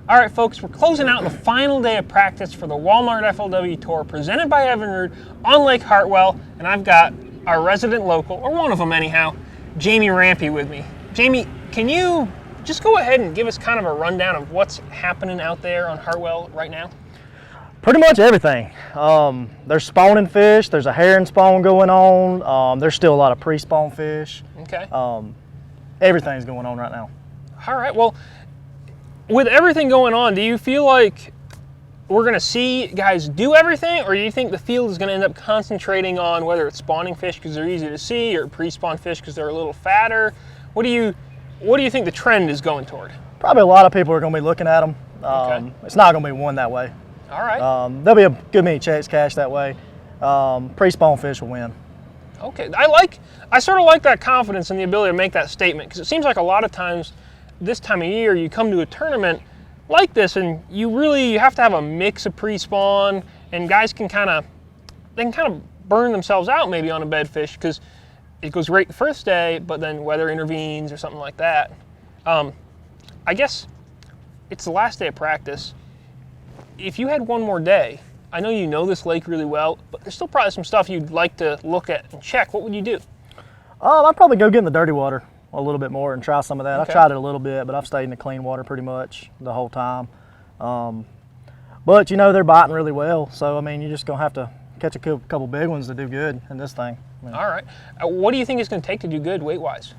All right, folks, we're closing out the final day of practice for the Walmart FLW Tour presented by Evinrude on Lake Hartwell, and I've got our resident local, or one of them anyhow, Jayme Rampey with me. Jayme, can you just go ahead and give us kind of a rundown of what's happening out there on Hartwell right now? Pretty much everything. There's spawning fish, there's a herring spawn going on, there's still a lot of pre-spawn fish. Okay. Everything's going on right now. All right, well, with everything going on, do you feel like we're going to see guys do everything, or do you think the field is going to end up concentrating on whether it's spawning fish because they're easy to see or pre-spawn fish because they're a little fatter? What do you think the trend is going toward? Probably a lot of people are going to be looking at them. Okay. It's not going to be one that way. All right. There'll be a good many checks cashed that way. Pre-spawn fish will win. Okay, I sort of like that confidence and the ability to make that statement, because it seems like a lot of times this time of year you come to a tournament like this and you have to have a mix of pre-spawn, and guys can kind of burn themselves out maybe on a bed fish because it goes great the first day, but then weather intervenes or something like that. I guess it's the last day of practice. If you had one more day, I know you know this lake really well, but there's still probably some stuff you'd like to look at and check. What would you do? I'd probably go get in the dirty water a little bit more and try some of that. Okay. I've tried it a little bit, but I've stayed in the clean water pretty much the whole time. But you know, they're biting really well, so I mean, you're just gonna have to catch a couple big ones to do good in this thing. All right. What do you think it's going to take to do good weight-wise?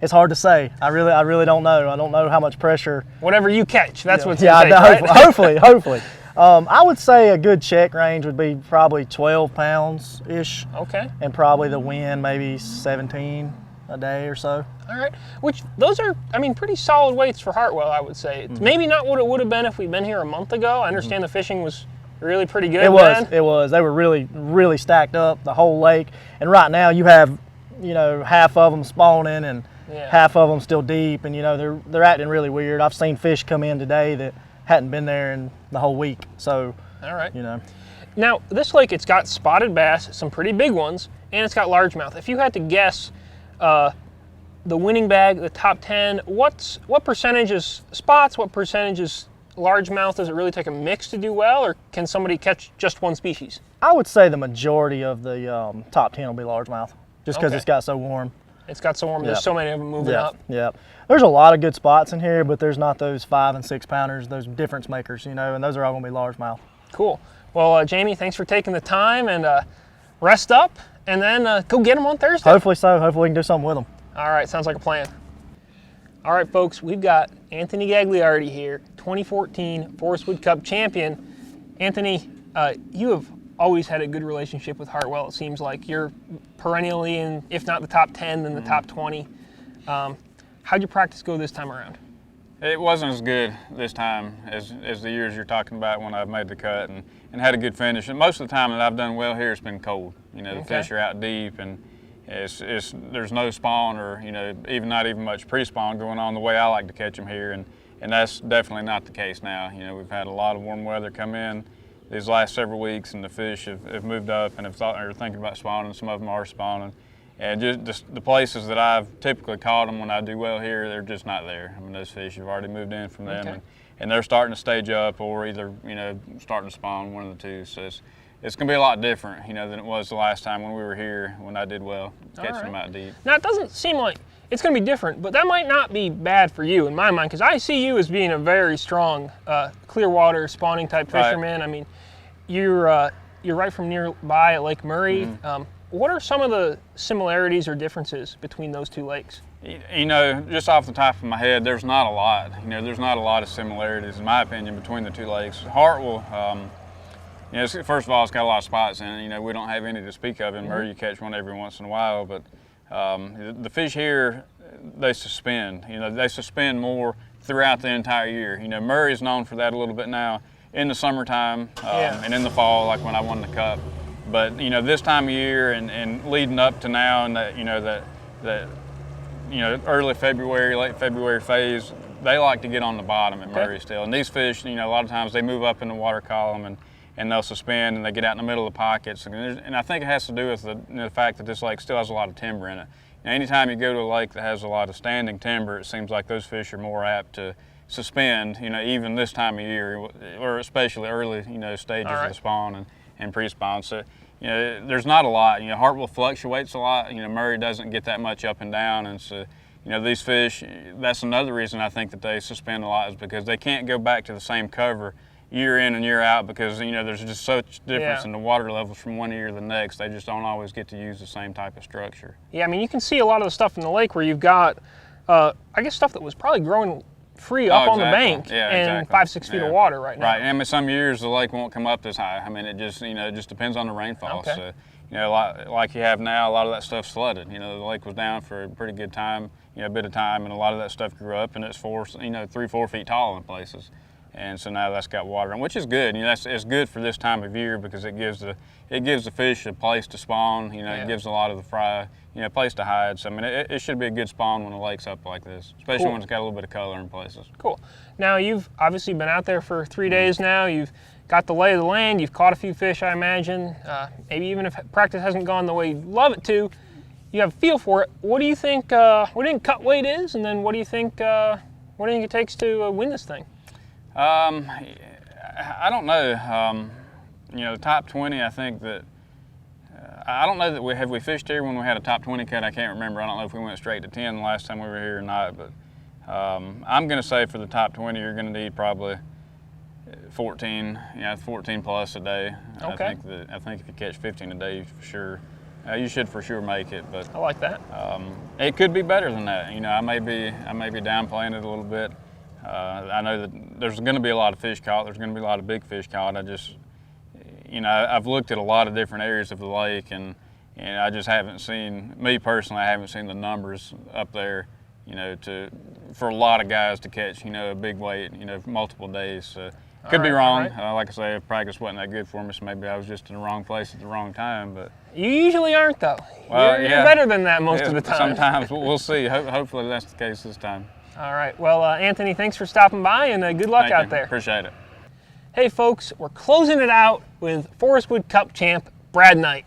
It's hard to say. I really don't know. I don't know how much pressure. Whatever you catch, that's what's yeah, going to take, right? hopefully. I would say a good check range would be probably 12 pounds-ish. Okay. And probably the wind maybe 17 a day or so. All right. Which, those are, I mean, pretty solid weights for Hartwell, I would say. It's maybe not what it would have been if we'd been here a month ago. I understand the fishing was really pretty good. It was. They were really stacked up, the whole lake. And right now you have, you know, half of them spawning and half of them still deep, and you know, they're acting really weird. I've seen fish come in today that hadn't been there in the whole week. So, all right. You know. Now, this lake, it's got spotted bass, some pretty big ones, and it's got largemouth. If you had to guess the winning bag, the top 10, what percentage is spots, what percentage is largemouth? Does it really take a mix to do well, or can somebody catch just one species? I would say the majority of the top 10 will be largemouth, just because it's got so warm. It's got so warm. There's so many of them moving up. Yeah. There's a lot of good spots in here, but there's not those 5 and 6 pounders, those difference makers, you know, and those are all going to be largemouth. Cool. Well, Jayme, thanks for taking the time, and rest up, and then go get them on Thursday. Hopefully so. Hopefully we can do something with them. All right. Sounds like a plan. All right, folks, we've got Anthony Gagliardi here, 2014 Forest Wood Cup champion. Anthony, you have always had a good relationship with Hartwell. It seems like you're perennially in, if not the top 10, then the top 20. How'd your practice go this time around? It wasn't as good this time as the years you're talking about when I've made the cut and had a good finish. And most of the time that I've done well here, it's been cold. You know, the fish are out deep, and there's no spawn, or you know, not even much pre-spawn going on the way I like to catch them here, and that's definitely not the case now. You know, we've had a lot of warm weather come in these last several weeks, and the fish have moved up and are thinking about spawning. Some of them are spawning, and just the places that I've typically caught them when I do well here, they're just not there. I mean, those fish have already moved in from them, and they're starting to stage up, or either, you know, starting to spawn, one of the two. So it's going to be a lot different, you know, than it was the last time when we were here, when I did well, catching them out deep. Now, it doesn't seem like it's going to be different, but that might not be bad for you in my mind, because I see you as being a very strong clear water spawning type fisherman. I mean, you're right from nearby at Lake Murray. What are some of the similarities or differences between those two lakes? You know, just off the top of my head, there's not a lot. You know, there's not a lot of similarities, in my opinion, between the two lakes. Hartwell, you know, first of all, it's got a lot of spots in it. You know, we don't have any to speak of. In Murray, you catch one every once in a while, but the fish here, they suspend. You know, they suspend more throughout the entire year. You know, Murray is known for that a little bit now in the summertime and in the fall, like when I won the Cup. But you know, this time of year and leading up to now, and that early February, late February phase, they like to get on the bottom at Murray still. And these fish, you know, a lot of times they move up in the water column and they'll suspend, and they get out in the middle of the pockets. And I think it has to do with the fact that this lake still has a lot of timber in it. Now, anytime you go to a lake that has a lot of standing timber, it seems like those fish are more apt to suspend, even this time of year, or especially early, stages of the spawn and pre-spawn. So, there's not a lot. Hartwell fluctuates a lot. Murray doesn't get that much up and down, and so, these fish, that's another reason I think that they suspend a lot, is because they can't go back to the same cover year in and year out, because there's just such difference in the water levels from one year to the next. They just don't always get to use the same type of structure. Yeah, I mean, you can see a lot of the stuff in the lake where you've got, I guess, stuff that was probably growing free up on the bank in 5-6 feet of water right now. Right, and some years the lake won't come up this high. I mean, it just it just depends on the rainfall. Okay. So, like you have now, a lot of that stuff's flooded. The lake was down for a pretty good time, a bit of time, and a lot of that stuff grew up, and it's 3-4 feet tall in places. And so now that's got water, which is good. It's good for this time of year, because it gives the fish a place to spawn. It gives a lot of the fry a place to hide. So I mean, it should be a good spawn when the lake's up like this, especially when it's got a little bit of color in places. Cool. Now, you've obviously been out there for 3 days now. You've got the lay of the land. You've caught a few fish, I imagine. Maybe even if practice hasn't gone the way you'd love it to, you have a feel for it. What do you think? What do you think cut weight is, and then what do you think? What do you think it takes to win this thing? I don't know. The top 20, I think that, I don't know that we fished here when we had a top 20 cut. I can't remember. I don't know if we went straight to 10 the last time we were here or not, but I'm going to say for the top 20, you're going to need probably 14, 14 plus a day. Okay. I think if you catch 15 a day, for sure, you should for sure make it. But I like that. It could be better than that. I may be downplaying it a little bit. I know that there's going to be a lot of fish caught. There's going to be a lot of big fish caught. I just, I've looked at a lot of different areas of the lake, and I just haven't seen, me personally, I haven't seen the numbers up there, for a lot of guys to catch, a big weight, for multiple days. So could be wrong. Like I say, if practice wasn't that good for me, so maybe I was just in the wrong place at the wrong time. But you usually aren't, though. Well, you're better than that most of the time. Sometimes. We'll see. Hopefully that's the case this time. All right. Well, Anthony, thanks for stopping by, and good luck out there. Appreciate it. Hey, folks, we're closing it out with Forest Wood Cup champ Brad Knight.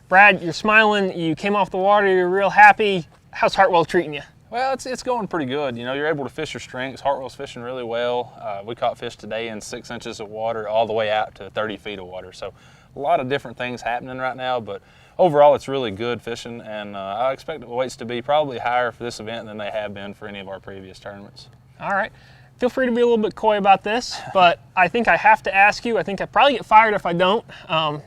Brad, you're smiling. You came off the water. You're real happy. How's Hartwell treating you? Well, it's going pretty good. You're able to fish your strengths. Hartwell's fishing really well. We caught fish today in 6 inches of water all the way out to 30 feet of water. So a lot of different things happening right now, but overall it's really good fishing, and I expect the weights to be probably higher for this event than they have been for any of our previous tournaments. All right. Feel free to be a little bit coy about this, but I think I have to ask you. I think I'd probably get fired if I don't.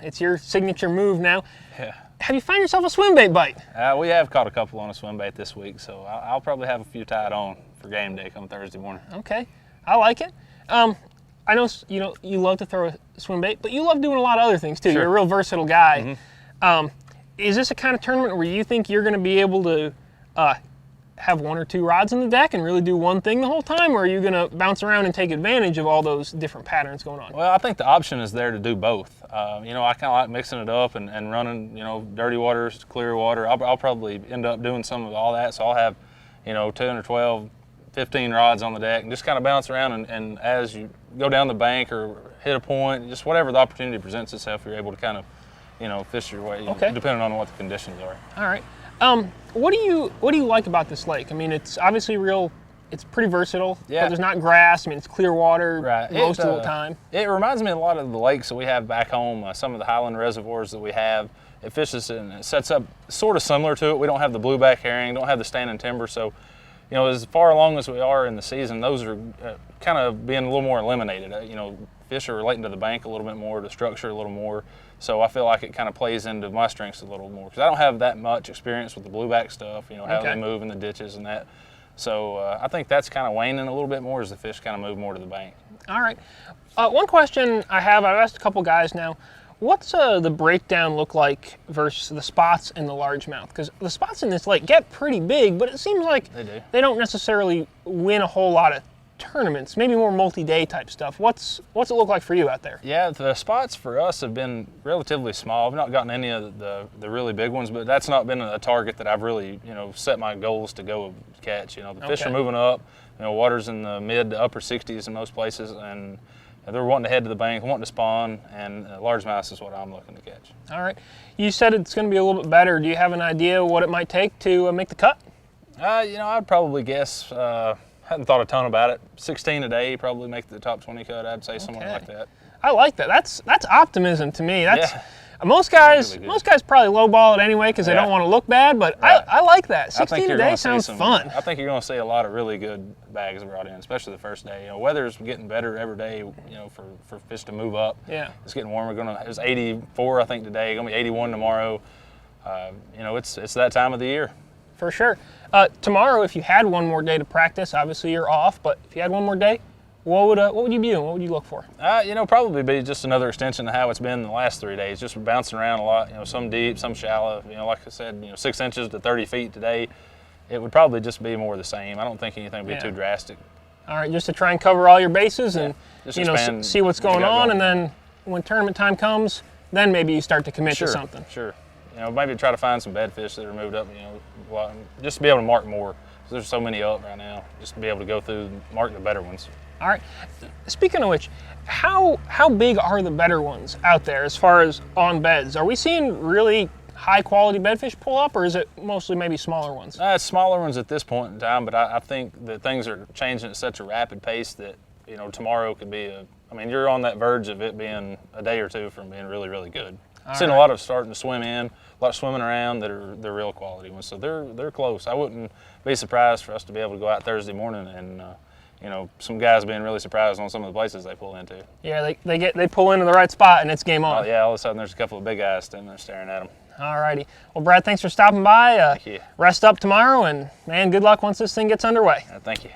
It's your signature move now. Yeah. Have you found yourself a swim bait bite? We have caught a couple on a swim bait this week, so I'll probably have a few tied on for game day come Thursday morning. Okay, I like it. I know you love to throw a swim bait, but you love doing a lot of other things too. Sure. You're a real versatile guy. Mm-hmm. Is this a kind of tournament where you think you're going to be able to have 1 or 2 rods in the deck and really do one thing the whole time, or are you going to bounce around and take advantage of all those different patterns going on? Well, I think the option is there to do both. I kind of like mixing it up and running, dirty waters to clear water. I'll probably end up doing some of all that, so I'll have, 10 or 12, 15 rods on the deck and just kind of bounce around, and as you go down the bank or hit a point, just whatever the opportunity presents itself, you're able to kind of, fish your way, depending on what the conditions are. All right. What do you like about this lake? I mean, it's obviously it's pretty versatile. Yeah. But there's not grass. I mean, it's clear water right. most of the time. It reminds me a lot of the lakes that we have back home, some of the highland reservoirs that we have. It fishes and it sets up sort of similar to it. We don't have the blueback herring, don't have the standing timber, so as far along as we are in the season, those are kind of being a little more eliminated. Fish are relating to the bank a little bit more, the structure a little more. So I feel like it kind of plays into my strengths a little more, because I don't have that much experience with the blueback stuff, how they move in the ditches and that. So I think that's kind of waning a little bit more as the fish kind of move more to the bank. All right. One question I've asked a couple guys now, what's the breakdown look like versus the spots and the largemouth? Because the spots in this lake get pretty big, but it seems like they don't necessarily win a whole lot of tournaments, maybe more multi-day type stuff. What's it look like for you out there? Yeah, the spots for us have been relatively small. I've not gotten any of the really big ones, but that's not been a target that I've really set my goals to go catch. The fish are moving up. Water's in the mid to upper 60s in most places, and they're wanting to head to the bank, wanting to spawn, and largemouth is what I'm looking to catch. All right. You said it's going to be a little bit better. Do you have an idea what it might take to make the cut? I'd probably guess Hadn't thought a ton about it. 16 a day probably make the top 20 cut. I'd say somewhere like that. I like that. That's optimism to me. That's Yeah. most guys Really probably lowball it anyway because they don't want to look bad. But Right. I like that. I think 16 a you're day gonna see sounds fun. I think you're going to see a lot of really good bags brought in, especially the first day. You know, weather's getting better every day. You know, for fish to move up. Yeah. It's getting warmer. It was 84 I think today. Going to be 81 tomorrow. You know, it's that time of the year. For sure. Tomorrow, if you had one more day to practice, obviously you're off. But if you had one more day, what would you be doing? What would you look for? You know, probably be just another extension of how it's been the last 3 days. Just bouncing around a lot. You know, some deep, some shallow. You know, like I said, 6 inches to 30 feet today. It would probably just be more of the same. I don't think anything would be too drastic. All right, just to try and cover all your bases and Just you know expand see what's what you going got on, going. and then when tournament time comes, then maybe you start to commit to something. Sure. You know, maybe try to find some bedfish that are moved up. You know, just to be able to mark more. Because there's so many up right now. Just to be able to go through and mark the better ones. All right. Speaking of which, how big are the better ones out there as far as on beds? Are we seeing really high quality bedfish pull up, or is it mostly maybe smaller ones? It's smaller ones at this point in time, but I think that things are changing at such a rapid pace that, you know, tomorrow could be I mean, you're on that verge of it being a day or two from being really, really good. Seeing a lot of starting to swim in, a lot of swimming around that are the real quality ones. So they're close. I wouldn't be surprised for us to be able to go out Thursday morning and you know, some guys being really surprised on some of the places they pull into. Yeah, they pull into the right spot and it's game on. Oh yeah, all of a sudden there's a couple of big guys standing there staring at them. All righty. Well, Brad, thanks for stopping by. Thank you. Rest up tomorrow, and man, good luck once this thing gets underway. Thank you.